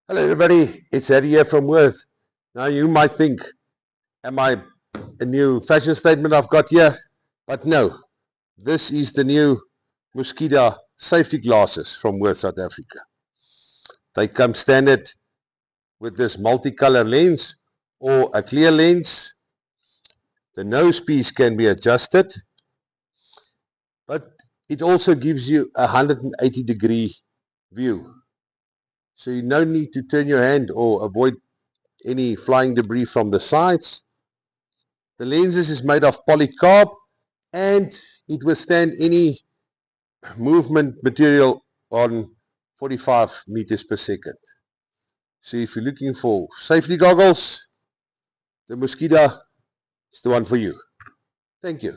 Hello everybody, it's Eddie here from Worth. Now you might think, am I a new fashion statement I've got here? But no, this is the new Mosquito safety glasses from Worth South Africa. They come standard with this multicolor lens or a clear lens. The nose piece can be adjusted, but it also gives you a 180-degree view. So you no need to turn your hand or avoid any flying debris from the sides. The lenses is made of polycarb and it withstands any movement material on 45 meters per second. So if you're looking for safety goggles, the Mosquito is the one for you. Thank you.